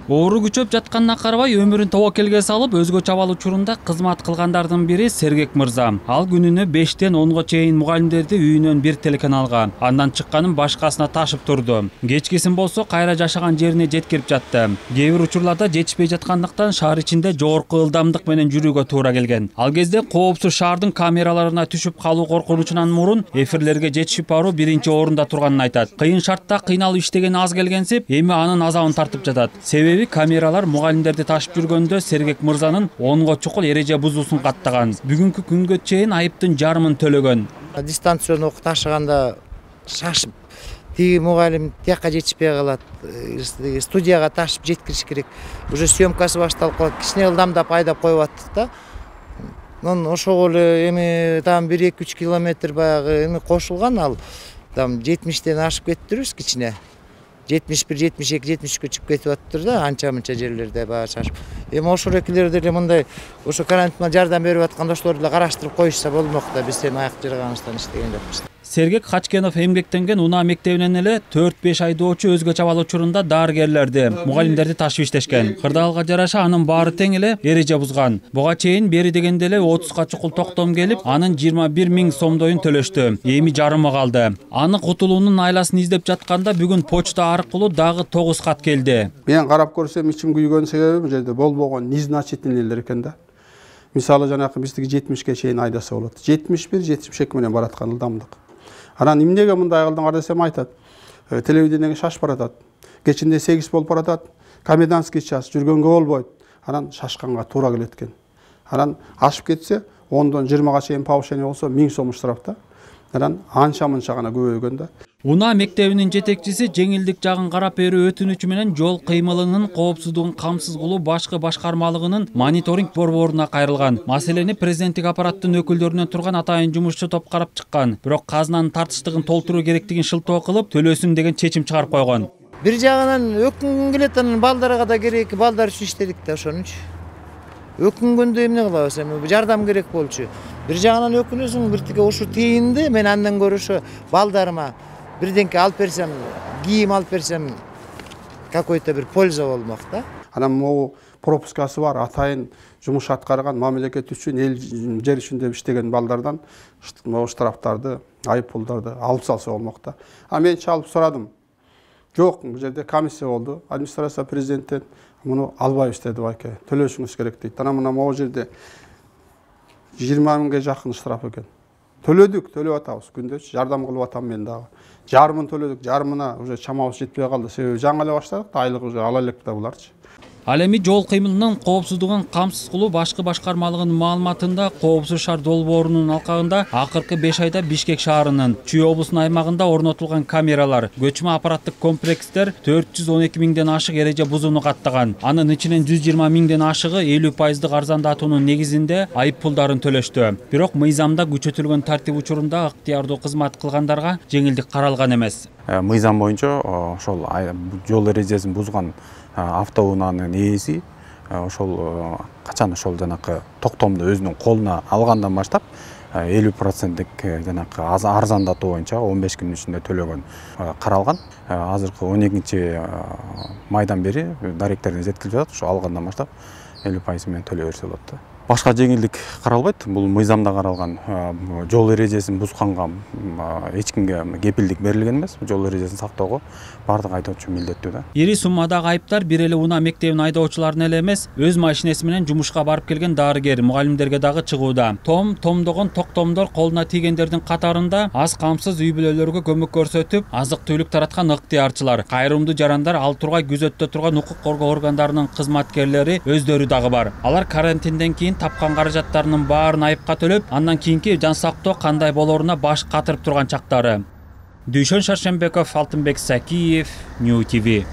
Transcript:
Оору күчөп жатканына карабай өмүрүн тобокелге салып, өзгөчө абал учурунда кызмат кылгандардын бири Сергек мырза. Ал күнүнө 5-тен 10га чейин мугалимдерди үйүнөн бир телеканалга, андан чыкканын башкасына ташып турду. Кечкесин болсо кайра жашаган жерине жеткирип жатты. Кээ бир учурларда жетишпей жаткандыктан шаар ичинде жогорку ылдамдык менен жүрүүгө туура келген. Ал кезде коопсуз шаардын камераларына түшүп калуу коркунучунан мурун эфирлерге жетишип баруу биринчи орунда турганын айтат. Кыйын шартта кыйналып иштеген аз келгенсип, эми анын азабын тартып жатат. Себеби камералар мугалимдерди ташып жүргөндө Сергек мырзанын 10га чукул эреже бузуусун каттаган. Бүгүнкү күнгө чейин айыптын жарымын төлөгөн. Дистанциялык окуу ташыганда шашып тиги мугалим тияка жетишпей калат. Студияга ташып жеткириш керек. Уже съемкасы башталып калат. Кичине ылдамдап айдап коюп аттык да. Ошого эле эми там 1-2-3 километр баягы эми кошулган, ал там 70-тен ашып кетиптирбиз кичине. 71, 72, 73-кө чыгып кетип атыптыр да, анча-мынча жерлерде баягы шашып. Эми ошол экилерде эле мындай ошо карантинге жардам берип аткан доштор эле караштырып коюшса болмок да, биз эми аяк жырганыбыздан иштеген жокпуз. Сергек Хачкенов эмгектенген Унаа мектебинен эле 4-5 айдоочу өзгөчө абал учурунда дарыгерлерди, мугалимдерди ташып иштешкен. Кырдаалга жараша анын баары тең эле эреже бузган. Буга чейин бери дегенде эле 30га чукул токтом келип, анын 21 000 сомдоюн төлөштү. Эми жарымы калды. Аны кутулуунун айласын издеп жатканда бүгүн почта аркылуу дагы 9 кат келди. Мен карап көрсөм ичим күйгөн себеби бул жерде болбогон незначительныйлер экен да. Мисалы жанакы биздики 70ге чейин айдаса болот. 71-72 менен бараткан ылдамдык. Анан эмнеге мындай кылдыңар десем айтат. Телевидениеге шашып баратат. Кечинде 8 болуп баратат. Комендантский час жүргөнгө болбойт. Анан шашканга туура келет экен. Анан ашып кетсе 10дон 20га чейин повышение болсо 1000 сом штраф да. Анан анча-мынча гана көбөйгөн да. Унаа мектебинин жетекчиси жеңилдик жагын карап берүү өтүнүчү менен жол кыймылынын коопсуздугун камсыз кылуу башкы башкармалыгынын мониторинг борборуна кайрылган. Маселени президенттик аппараттын өкүлдөрүнөн турган атайын жумушчу топ карап чыккан. Бирок казынанын тартыштыгын толтуруу керектигин шылтоо кылып, төлөсүн деген чечим чыгарып койгон. Бир жагынан өкүнгүн келет, анан балдарга да керек, балдар үчүн иштедик да ошонучу. Өкүнгөндө эмне кылабыз, эми жардам керек болчу. Бир жагынан өкүнөсүң, биртике ушу тиинди, мен андан көрө ошо балдарыма бирденке алып берсем, кийим алып берсем, какой-то бир польза болмок да. Анан могу пропускасы бар, атайын жумуш аткарган, мамлекет үчүн, эл жер үчүн иштеген балдардан штрафтарды, айып пулдарды алып салса болмок да. Мен чалып сурадым. Жок, бул жерде комиссия болду. Администрация президенттен муну албайбыз деди байке. Төлөшүңүз керек дейт. Анан мына могу жерде 20 000ге жакын штраф экен. Төлөдүк, төлөп атабыз күндөчү, жардам кылып атам мен дагы. Жарымын төлөдүк, жарымына уже чамабыз жетпей калды. Себеби жаңы эле баштадык, айлык уже ала элек да буларчы. Ал эми жол кыймылынын коопсуздугун камсыз кылуу башкы башкармалыгынын маалыматында коопсуз шаар долбоорунун алкагында акыркы 5 айда Бишкек шаарынын Чүй облусунун аймагында орнотулган камералар, көчмө аппараттык комплекстер 412 000ден ашык эреже бузууну каттаган. Анын ичинен 120 000ден ашыгы 50% арзандатуунун негизинде айып пулдарын төлөштү. Бирок мыйзамда күчөтүлгөн тартип учурунда ыктыярдуу кызмат кылгандарга жеңилдик каралган эмес. Мыйзам боюнча ошол жол эрежесин бузган автоунаанын ээси ошол качан ошол жанакы токтомду өзүнүн колуна алгандан баштап 50% жанакы арзандатуу боюнча 15 күн ичинде төлөгөн каралган. Азыркы 12 майдан бери даректерине жеткилип жатат. Ошо алгандан баштап 50% менен төлөй берсе болот да. Башка жеңилдик каралбайт. Бул мыйзамда каралган. Жол эрежесин бузганга эч кимге кепилдик берилген эмес. Жол эрежесин сактоого бардык айдоочу милдеттүү да. Ири суммадагы айыптар бир эле Унаа мектебинин айдоочуларына эле эмес, өз машинеси менен жумушка барып келген дарыгер, мугалимдерге дагы чыгууда. Томдогон токтомдор колуна тийгендердин катарында аз камсыз үй бүлөлөргө көмөк көрсөтүп, азык-түлүк тараткан ыктыярчылар, кайрымдуу жарандар, ал тургай күзөттө турган укук коргоо органдарынын кызматкерлери өздөрү дагы бар. Алар карантинден кийин тапкан каражаттарынын баарын айыпка төлөп, андан кийинки жан сактоо кандай болоруна баш катырып турган чактары. Дүйшөн Шаршембеков, Алтынбек Сакиев, Нью ТВ.